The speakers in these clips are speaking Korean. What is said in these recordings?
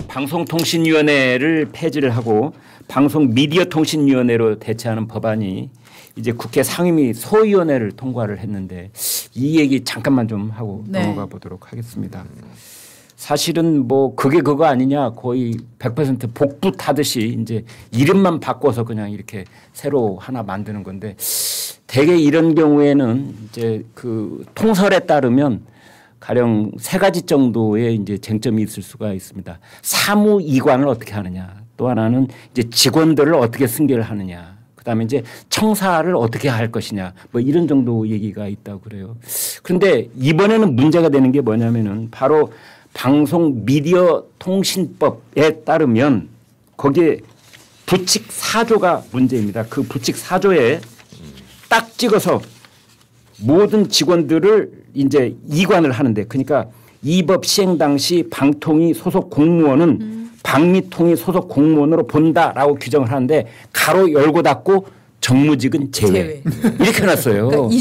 방송통신위원회를 폐지를 하고 방송미디어통신위원회로 대체하는 법안이 이제 국회 상임위 소위원회를 통과를 했는데 이 얘기 잠깐만 좀 하고 넘어가 보도록 하겠습니다. 사실은 뭐 그게 그거 아니냐 거의 100% 복부 타듯이 이제 이름만 바꿔서 그냥 이렇게 새로 하나 만드는 건데 대개 이런 경우에는 이제 그 통설에 따르면 가령 세 가지 정도의 이제 쟁점이 있을 수가 있습니다. 사무 이관을 어떻게 하느냐, 또 하나는 이제 직원들을 어떻게 승계를 하느냐, 그다음에 이제 청사를 어떻게 할 것이냐, 뭐 이런 정도 얘기가 있다고 그래요. 그런데 이번에는 문제가 되는 게 뭐냐면은 바로 방송미디어통신법에 따르면 거기에 부칙 4조가 문제입니다. 그 부칙 4조에 딱 찍어서 모든 직원들을 이제 이관을 하는데, 그러니까 이 법 시행 당시 방통위 소속 공무원은 방미통위 소속 공무원으로 본다라고 규정을 하는데 가로 열고 닫고 정무직은 제외. 이렇게 해놨어요. 그러니까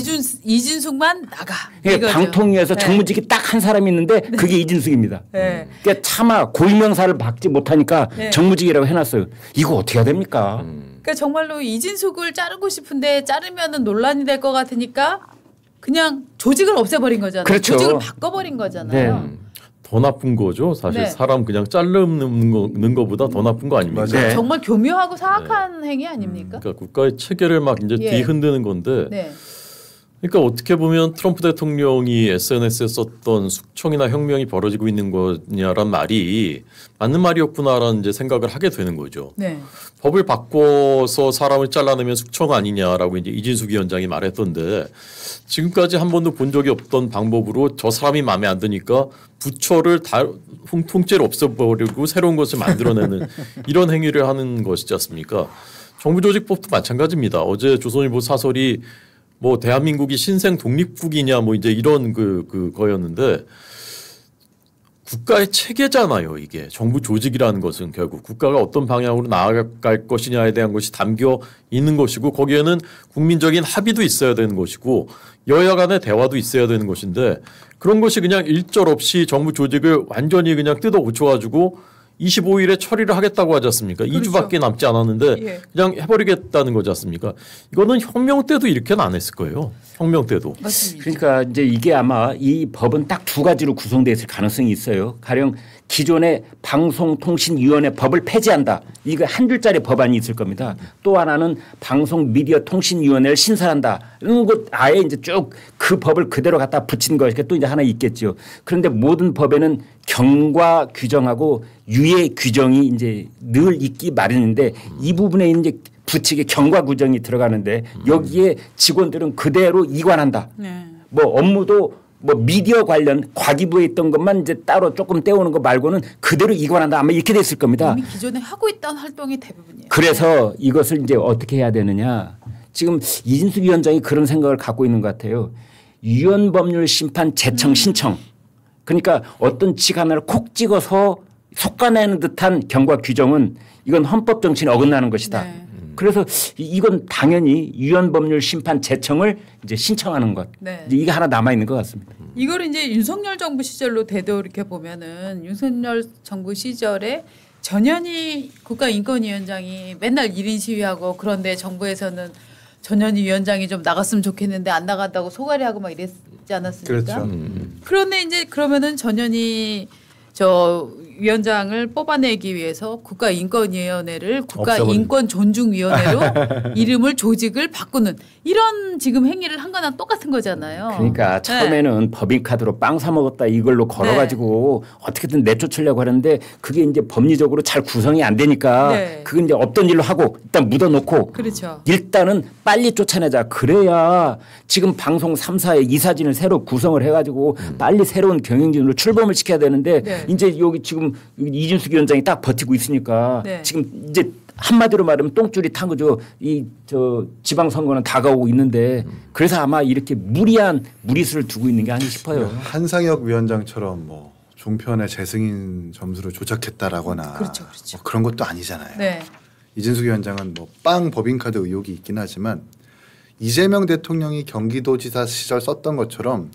이진숙만 나가. 그러니까 방통위에서 정무직이 딱 한 사람이 있는데 그게 이진숙입니다. 그러니까 차마 고유명사를 받지 못하니까 정무직이라고 해놨어요. 이거 어떻게 해야 됩니까? 그러니까 정말로 이진숙을 자르고 싶은데 자르면은 논란이 될 것 같으니까 그냥 조직을 없애버린 거잖아요. 그렇죠. 조직을 바꿔버린 거잖아요. 더 나쁜 거죠. 사실 사람 그냥 자르는 것보다 더 나쁜 거 아닙니까? 정말 교묘하고 사악한 행위 아닙니까? 그러니까 국가의 체계를 막 이제 뒤흔드는 건데. 그러니까 어떻게 보면 트럼프 대통령이 SNS에 썼던 숙청이나 혁명이 벌어지고 있는 거냐란 말이 맞는 말이었구나라는 이제 생각을 하게 되는 거죠. 법을 바꿔서 사람을 잘라내면 숙청 아니냐라고 이제 이진숙 위원장이 말했던데 지금까지 한 번도 본 적이 없던 방법으로 저 사람이 마음에 안 드니까 부처를 다 통째로 없애버리고 새로운 것을 만들어내는 이런 행위를 하는 것이지 않습니까? 정부조직법도 마찬가지입니다. 어제 조선일보 사설이 뭐 대한민국이 신생 독립국이냐 뭐 이제 이런 거였는데 국가의 체계잖아요. 이게 정부 조직이라는 것은 결국 국가가 어떤 방향으로 나아갈 것이냐에 대한 것이 담겨 있는 것이고 거기에는 국민적인 합의도 있어야 되는 것이고 여야 간의 대화도 있어야 되는 것인데 그런 것이 그냥 일절 없이 정부 조직을 완전히 그냥 뜯어 고쳐가지고 25일에 처리를 하겠다고 하지 않습니까? 그렇죠. 2주밖에 남지 않았는데 그냥 해버리겠다는 거지 않습니까? 이거는 혁명 때도 이렇게는 안 했을 거예요. 혁명 때도. 맞습니다. 그러니까 이제 이게 아마 이 법은 딱 두 가지로 구성되어 있을 가능성이 있어요. 가령 기존의 방송통신위원회 법을 폐지한다. 이거 한 줄짜리 법안이 있을 겁니다. 또 하나는 방송미디어통신위원회를 신설한다. 이런 것 아예 이제 쭉 그 법을 그대로 갖다 붙인 것이 또 이제 하나 있겠죠. 그런데 모든 법에는 경과 규정하고 유예 규정이 이제 늘 있기 마련인데 이 부분에 이제 부칙에 경과 규정이 들어가는데 여기에 직원들은 그대로 이관한다. 뭐 업무도 뭐 미디어 관련 과기부에 있던 것만 이제 따로 조금 떼오는 거 말고는 그대로 이관한다. 아마 이렇게 됐을 겁니다. 이미 기존에 하고 있던 활동이 대부분이에요. 그래서 이것을 이제 어떻게 해야 되느냐. 지금 이진숙 위원장이 그런 생각을 갖고 있는 것 같아요. 유연법률 심판 재청 신청. 그러니까 어떤 직 하나를 콕 찍어서 속아내는 듯한 경과 규정은 이건 헌법 정신에 어긋나는 것이다. 그래서 이건 당연히 유연법률 심판 재청을 이제 신청하는 것. 이제 이게 하나 남아 있는 것 같습니다. 이걸 이제 윤석열 정부 시절로 되돌이켜 보면은 윤석열 정부 시절에 전현희 국가인권위원장이 맨날 1인 시위하고 그런데 정부에서는 전현희 위원장이 좀 나갔으면 좋겠는데 안 나간다고 소가리하고 막 이랬지 않았습니까? 그렇죠. 그런데 이제 그러면은 전현희 저 위원장을 뽑아내기 위해서 국가인권위원회를 국가인권존중위원회로 이름을 조직을 바꾸는 이런 지금 행위를 한 거랑 똑같은 거잖아요. 그러니까 처음에는 법인카드로 빵 사 먹었다 이걸로 걸어가지고 어떻게든 내쫓으려고 하는데 그게 이제 법리적으로 잘 구성이 안 되니까 그게 이제 없던 일로 하고 일단 묻어놓고 일단은 빨리 쫓아내자. 그래야 지금 방송 3사의 이사진을 새로 구성을 해가지고 빨리 새로운 경영진으로 출범을 시켜야 되는데 이제 여기 지금 이진숙 위원장이 딱 버티고 있으니까 지금 이제 한마디로 말하면 똥줄이 탄 거죠. 이 저 지방선거는 다가오고 있는데 그래서 아마 이렇게 무리한 무리수를 두고 있는 게 아닌가 싶어요. 한상혁 위원장처럼 뭐 종편의 재승인 점수를 조작했다라거나 뭐 그런 것도 아니잖아요. 이진숙 위원장은 뭐 빵 법인카드 의혹이 있긴 하지만 이재명 대통령이 경기도지사 시절 썼던 것처럼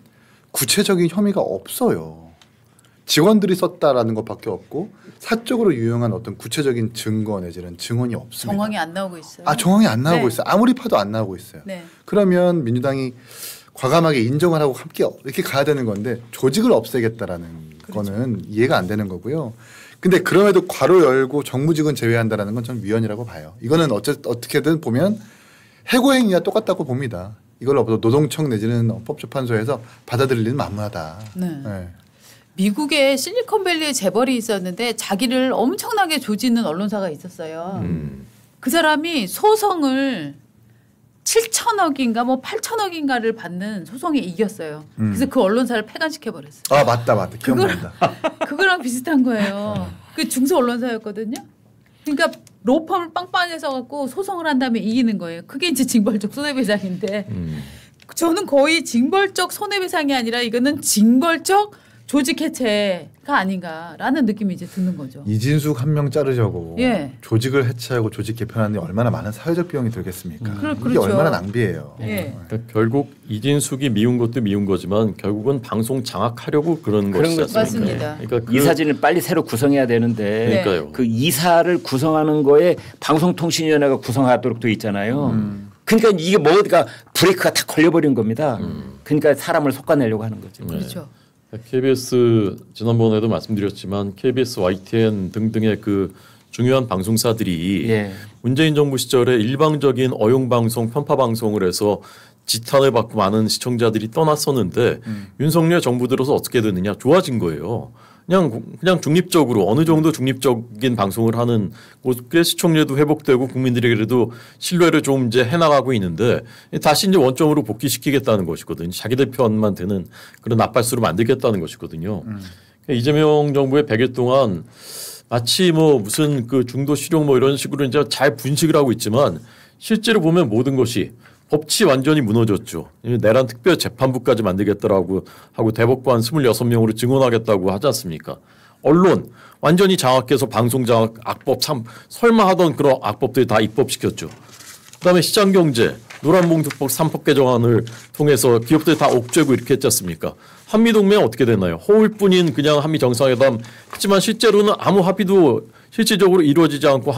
구체적인 혐의가 없어요. 직원들이 썼다라는 것밖에 없고 사적으로 유용한 어떤 구체적인 증거 내지는 증언이 없습니다. 정황이 안 나오고 있어요. 정황이 안 나오고 있어요. 아무리 파도 안 나오고 있어요. 그러면 민주당이 과감하게 인정을 하고 함께 이렇게 가야 되는 건데 조직을 없애겠다라는 거는 이해가 안 되는 거고요. 근데 그럼에도 괄호 열고 정무직은 제외한다라는 건 저는 위헌이라고 봐요. 이거는 어떻게든 보면 해고 행위와 똑같다고 봅니다. 이걸 노동청 내지는 법재판소에서 받아들일 일은 만무하다. 미국의 실리콘밸리에 재벌이 있었는데 자기를 엄청나게 조지는 언론사가 있었어요. 그 사람이 소송을 7천억인가 뭐 8천억인가를 받는 소송에 이겼어요. 그래서 그 언론사를 폐간시켜 버렸어요. 아 맞다. 기억난다. 그거랑 비슷한 거예요. 그 중소 언론사였거든요. 그러니까 로펌을 빵빵해서 갖고 소송을 한 다음에 이기는 거예요. 그게 이제 징벌적 손해배상인데 저는 거의 징벌적 손해배상이 아니라 이거는 징벌적 조직 해체가 아닌가라는 느낌이 이제 드는 거죠. 이진숙 한 명 자르자고 조직을 해체하고 조직 개편하는 데 얼마나 많은 사회적 비용이 들겠습니까? 이게 얼마나 낭비예요. 그러니까 결국 이진숙이 미운 것도 미운 거지만 결국은 방송 장악하려고 그런 것이지 맞습니다. 그러니까 이 사진을 빨리 새로 구성해야 되는데 그 이사를 구성하는 거에 방송통신위원회가 구성하도록 돼 있잖아요. 그러니까 이게 뭐가 브레이크가 다 걸려버린 겁니다. 그러니까 사람을 솎아내려고 하는 거죠. 그렇죠. KBS 지난번에도 말씀드렸지만 KBS, YTN 등등의 그 중요한 방송사들이 문재인 정부 시절에 일방적인 어용방송, 편파방송을 해서 지탄을 받고 많은 시청자들이 떠났었는데 윤석열 정부 들어서 어떻게 됐느냐 좋아진 거예요. 그냥 중립적으로 어느 정도 중립적인 방송을 하는 꽤 시청률도 회복되고 국민들에게도 신뢰를 좀 이제 해나가고 있는데 다시 이제 원점으로 복귀시키겠다는 것이거든요. 자기들 편만 드는 그런 나팔수로 만들겠다는 것이거든요. 이재명 정부의 100일 동안 마치 뭐 무슨 그 중도 실용 뭐 이런 식으로 이제 잘 분식을 하고 있지만 실제로 보면 모든 것이 법치 완전히 무너졌죠. 내란 특별재판부까지 만들겠다라고 하고 대법관 26명으로 증언하겠다고 하지 않습니까? 언론 완전히 장악해서 방송 장악 악법 참 설마 하던 그런 악법들이 다 입법시켰죠. 그다음에 시장경제 노란봉투법 3법 개정안을 통해서 기업들 다 옥죄고 이렇게 했지 않습니까? 한미동맹 어떻게 됐나요? 허울뿐인 그냥 한미 정상회담 했지만 실제로는 아무 합의도 실질적으로 이루어지지 않고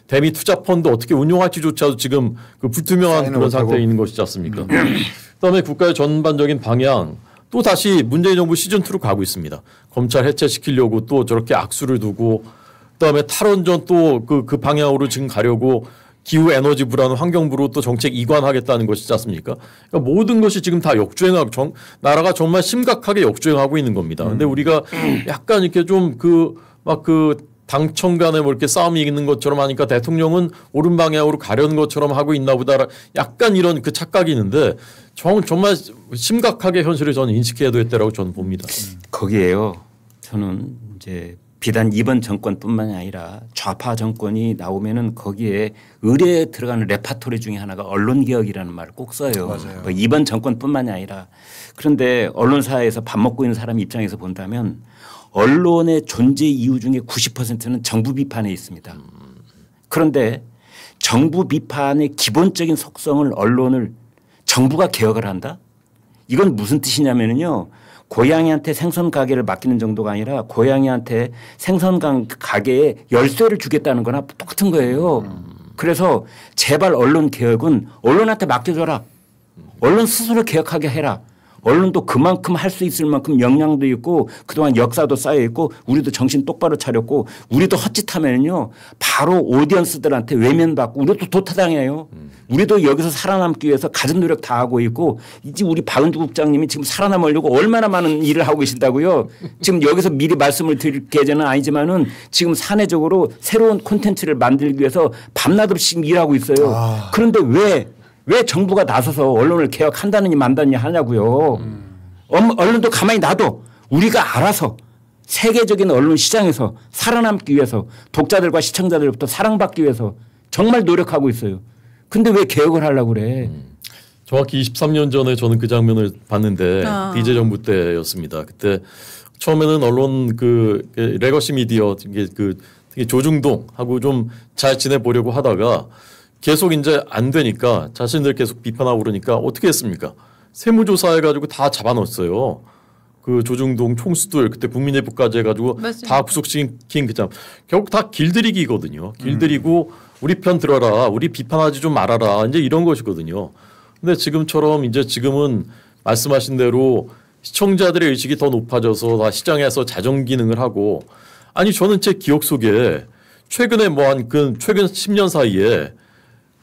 대미 투자펀드 어떻게 운용할지조차도 지금 그 불투명한 그런 상태에 있는 것이지 않습니까? 그다음에 국가의 전반적인 방향 또 다시 문재인 정부 시즌2로 가고 있습니다. 검찰 해체시키려고 또 저렇게 악수를 두고 그다음에 탈원전 또 그 방향으로 지금 가려고 기후에너지 부라는 환경부로 또 정책 이관하겠다는 것이지 않습니까? 그러니까 모든 것이 지금 다 역주행하고 나라가 정말 심각하게 역주행하고 있는 겁니다. 근데 우리가 약간 이렇게 좀 당청 간에 뭐 이렇게 싸움이 있는 것처럼 하니까 대통령은 옳은 방향으로 가려는 것처럼 하고 있나 보다 약간 이런 그 착각이 있는데 정말 심각하게 현실을 저는 인식해야 되겠다라고 저는 봅니다. 거기에요. 저는 이제 비단 이번 정권뿐만이 아니라 좌파 정권이 나오면은 거기에 의례에 들어가는 레파토리 중에 하나가 언론개혁이라는 말을 꼭 써요. 맞아요. 이번 정권뿐만이 아니라 그런데 언론사에서 밥 먹고 있는 사람 입장에서 본다면 언론의 존재 이유 중에 90%는 정부 비판에 있습니다. 그런데 정부 비판의 기본적인 속성을 언론을 정부가 개혁을 한다? 이건 무슨 뜻이냐면요. 고양이한테 생선 가게를 맡기는 정도가 아니라 고양이한테 생선 가게에 열쇠를 주겠다는 거나 똑같은 거예요. 그래서 제발 언론 개혁은 언론한테 맡겨줘라. 언론 스스로 개혁하게 해라. 언론도 그만큼 할 수 있을 만큼 역량도 있고 그동안 역사도 쌓여 있고 우리도 정신 똑바로 차렸고 우리도 헛짓하면요 바로 오디언스들한테 외면받고 우리도 도타당해요. 우리도 여기서 살아남기 위해서 가진 노력 다 하고 있고 이제 우리 박은주 국장님이 지금 살아남으려고 얼마나 많은 일을 하고 계신다고요. 지금 여기서 미리 말씀을 드릴 계제는 아니지만은 지금 사내적으로 새로운 콘텐츠를 만들기 위해서 밤낮 없이 일하고 있어요. 그런데 왜 정부가 나서서 언론을 개혁한다느니 만다느니 하냐고요. 언론도 가만히 놔둬. 우리가 알아서 세계적인 언론 시장에서 살아남기 위해서 독자들과 시청자들부터 사랑받기 위해서 정말 노력하고 있어요. 근데 왜 개혁을 하려고 그래. 정확히 23년 전에 저는 그 장면을 봤는데 DJ 정부 때였습니다. 그때 처음에는 언론 그 레거시 미디어 되게 조중동하고 좀 잘 지내보려고 하다가 계속 이제 안 되니까 자신들 계속 비판하고 그러니까 어떻게 했습니까? 세무조사해가지고 다 잡아넣었어요. 그 조중동 총수들 그때 국민일보까지 해가지고 맞습니다. 다 구속시킨 그참 결국 다 길들이기거든요. 길들이고 우리 편 들어라, 우리 비판하지 좀 말아라, 이제 이런 것이거든요. 근데 지금처럼 이제 지금은 말씀하신 대로 시청자들의 의식이 더 높아져서 다 시장에서 자정 기능을 하고, 아니 저는 제 기억 속에 최근에 뭐 한 그 최근 10년 사이에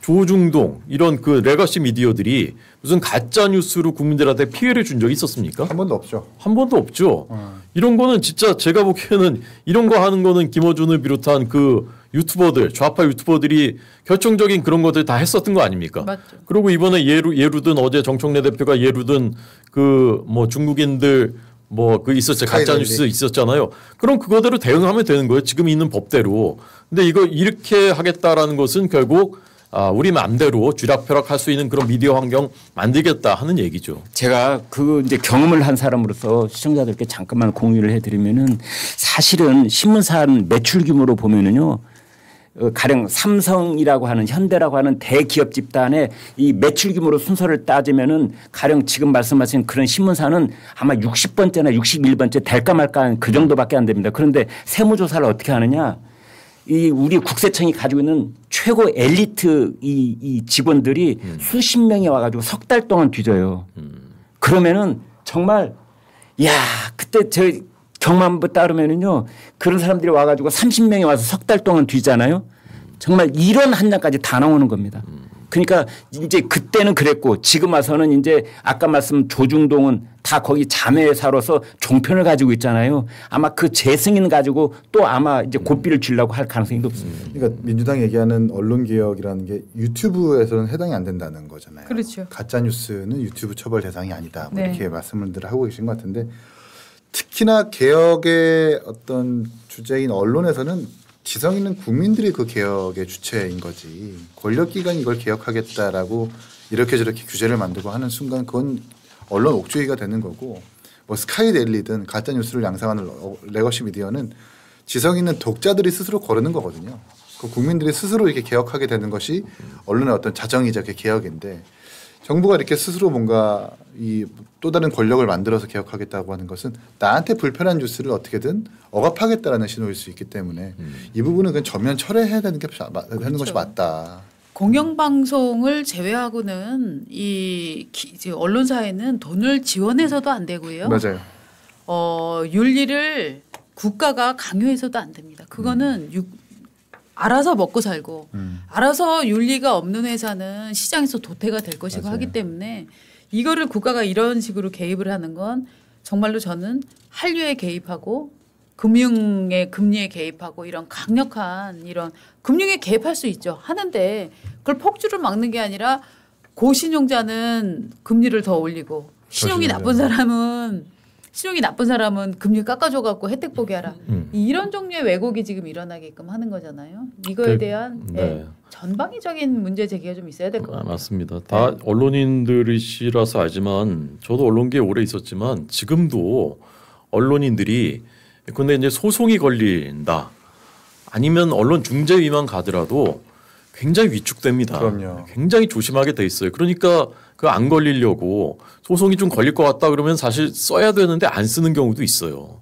조중동 이런 그 레거시 미디어들이 무슨 가짜 뉴스로 국민들한테 피해를 준 적이 있었습니까? 한 번도 없죠. 한 번도 없죠. 이런 거는 진짜 제가 보기에는 이런 거 하는 거는 김어준을 비롯한 그 유튜버들, 좌파 유튜버들이 결정적인 그런 것들 다 했었던 거 아닙니까? 맞죠. 그리고 이번에 예루든 어제 정청래 대표가 예루든 그 뭐 중국인들 뭐 그 있었죠. 가짜 뉴스 있었잖아요. 그럼 그거대로 대응하면 되는 거예요. 지금 있는 법대로. 근데 이거 이렇게 하겠다라는 것은 결국 우리 마음대로 쥐락펴락 할 수 있는 그런 미디어 환경 만들겠다 하는 얘기죠. 제가 그 이제 경험을 한 사람으로서 시청자들께 잠깐만 공유를 해드리면은 사실은 신문사 매출 규모로 보면은요. 가령 삼성이라고 하는 현대라고 하는 대기업 집단의 이 매출 규모로 순서를 따지면은 가령 지금 말씀하신 그런 신문사는 아마 60번째나 61번째 될까 말까 한 그 정도밖에 안 됩니다. 그런데 세무조사를 어떻게 하느냐. 이 우리 국세청이 가지고 있는 최고 엘리트 이 직원들이 수십 명이 와가지고 석 달 동안 뒤져요. 그러면은 정말 야 그때 저 경만부 따르면은요 그런 사람들이 와가지고 30명이 와서 석 달 동안 뒤잖아요. 정말 이런 한량까지 다 나오는 겁니다. 그러니까 이제 그때는 그랬고 지금 와서는 이제 아까 말씀 조중동은 다 거기 자매사로서 종편을 가지고 있잖아요. 아마 그 재승인 가지고 또 아마 이제 고삐를 주려고 할 가능성이 높습니다. 그러니까 민주당이 얘기하는 언론개혁이라는 게 유튜브에서는 해당이 안 된다는 거잖아요. 그렇죠. 가짜뉴스는 유튜브 처벌 대상이 아니다. 뭐 네. 이렇게 말씀을 하고 계신 것 같은데 특히나 개혁의 어떤 주제인 언론에서는 지성 있는 국민들이 그 개혁의 주체인 거지 권력기관이 이걸 개혁하겠다라고 이렇게 저렇게 규제를 만들고 하는 순간 그건 언론 옥죄기가 되는 거고 뭐 스카이데일리든 가짜뉴스를 양상하는 레거시 미디어는 지성 있는 독자들이 스스로 거르는 거거든요. 그 국민들이 스스로 이렇게 개혁하게 되는 것이 언론의 어떤 자정이자 개혁인데 정부가 이렇게 스스로 뭔가 이 또 다른 권력을 만들어서 개혁하겠다고 하는 것은 나한테 불편한 뉴스를 어떻게든 억압하겠다라는 신호일 수 있기 때문에 이 부분은 그냥 전면 철회해야 되는 게 하는 것이 맞다. 공영방송을 제외하고는 이제 언론사에는 돈을 지원해서도 안 되고요. 맞아요. 윤리를 국가가 강요해서도 안 됩니다. 그거는 알아서 먹고 살고 알아서 윤리가 없는 회사는 시장에서 도태가 될 것이고 맞아요. 하기 때문에 이거를 국가가 이런 식으로 개입을 하는 건 정말로 저는 한류에 개입하고 금융의 금리에 개입하고 이런 강력한 이런 금융에 개입할 수 있죠. 하는데 그걸 폭주를 막는 게 아니라 고신용자는 금리를 더 올리고 신용이 나쁜 사람은 금리 깎아줘 갖고 혜택 보게 하라. 이런 종류의 왜곡이 지금 일어나게끔 하는 거잖아요. 이거에 대한 전방위적인 문제 제기가 좀 있어야 될 것 같아요. 맞습니다. 다 언론인들이시라서 알지만 저도 언론계에 오래 있었지만 지금도 언론인들이 근데 이제 소송이 걸린다 아니면 언론 중재위만 가더라도 굉장히 위축됩니다. 그럼요. 굉장히 조심하게 돼 있어요. 그러니까 그 안 걸리려고 소송이 좀 걸릴 것 같다 그러면 사실 써야 되는데 안 쓰는 경우도 있어요.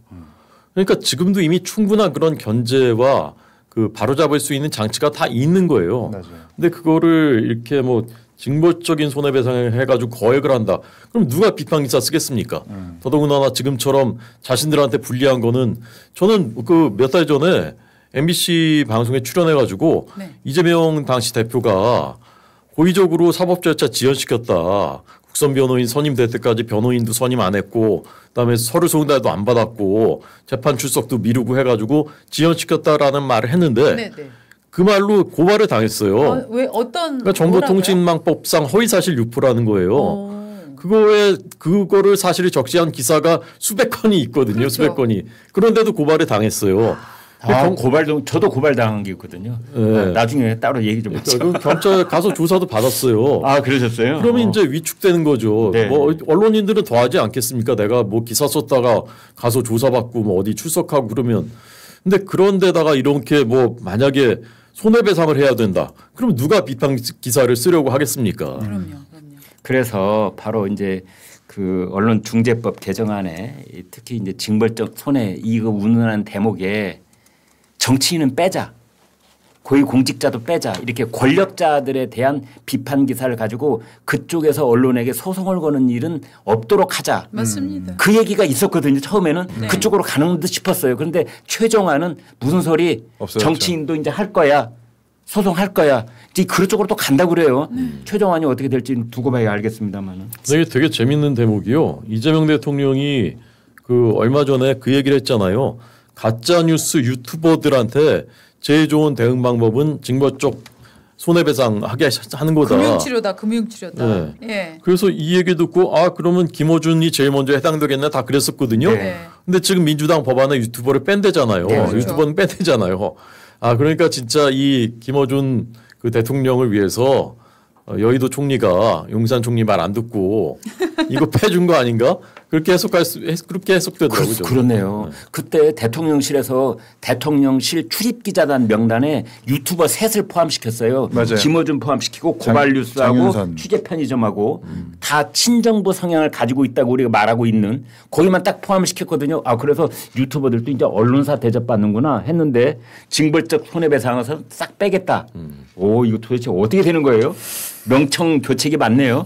그러니까 지금도 이미 충분한 그런 견제와 그 바로잡을 수 있는 장치가 다 있는 거예요. 맞아요. 근데 그거를 이렇게 뭐 징벌적인 손해배상을 해가지고 거액을 한다. 그럼 누가 비판 기사 쓰겠습니까? 더더군다나 지금처럼 자신들한테 불리한 거는 저는 그 몇 달 전에 MBC 방송에 출연해가지고 이재명 당시 대표가 고의적으로 사법 절차 지연시켰다. 국선 변호인 선임될 때까지 변호인도 선임 안 했고 그다음에 서류 송달도 안 받았고 재판 출석도 미루고 해가지고 지연시켰다라는 말을 했는데 그 말로 고발을 당했어요. 왜 어떤 그러니까 정보통신망법상 허위사실 유포라는 거예요. 그거를 사실을 적시한 기사가 수백 건이 있거든요. 그렇죠. 수백 건이. 그런데도 고발을 당했어요. 저도 고발당한 게 있거든요. 네. 나중에 따로 얘기 좀 해줘. 경찰 가서 조사도 받았어요. 그러셨어요? 그러면 이제 위축되는 거죠. 네. 뭐 언론인들은 더 하지 않겠습니까? 내가 뭐 기사 썼다가 가서 조사받고 뭐 어디 출석하고 그러면. 근데 그런데다가 이렇게 뭐 만약에 손해배상을 해야 된다. 그럼 누가 비판 기사를 쓰려고 하겠습니까? 그럼요. 그래서 바로 이제 그 언론중재법 개정안에 특히 이제 징벌적 손해 이거 운운하는 대목에 정치인은 빼자. 고위공직자도 빼자. 이렇게 권력자들에 대한 비판 기사를 가지고 그쪽에서 언론에게 소송을 거는 일은 없도록 하자. 맞습니다. 그 얘기가 있었거든요. 처음에는 네. 그쪽으로 가는 듯 싶었어요. 그런데 최종안은 무슨 소리 없어졌죠. 정치인도 이제 할 거야. 소송할 거야. 이제 그쪽으로 또 간다고 그래요. 최종안이 어떻게 될지 두고 봐야 알겠습니다만은. 이게 되게 재밌는 대목이요. 이재명 대통령이 그 얼마 전에 그 얘기를 했잖아요. 가짜 뉴스 유튜버들한테 제일 좋은 대응 방법은 징벌적 손해배상하게 하는 거다. 금융치료다. 금융치료다. 네. 예. 그래서 이 얘기 듣고 그러면 김어준이 제일 먼저 해당되겠네 다 그랬었거든요. 네. 근데 지금 민주당 법안에 유튜버를 뺀대잖아요. 네, 그렇죠. 유튜버는 뺀대잖아요. 그러니까 진짜 이 김어준 그 대통령을 위해서 여의도 총리가 용산 총리 말 안 듣고 이거 패준 거 아닌가? 그렇게 해석되더라고요. 그렇네요. 네. 그때 대통령실에서 대통령실 출입기자단 명단에 유튜버 셋을 포함시켰어요. 맞아요. 김어준 포함시키고 고발뉴스하고 취재편의점하고 다 친정부 성향을 가지고 있다고 우리가 말하고 있는 거기만 딱 포함시켰거든요. 그래서 유튜버들도 이제 언론사 대접받는구나 했는데 징벌적 손해배상에서 싹 빼겠다. 오 이거 도대체 어떻게 되는 거예요? 명청 교책이 맞네요.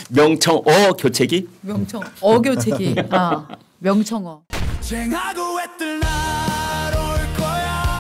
명청 교책이? 명청 교책이. 명청어.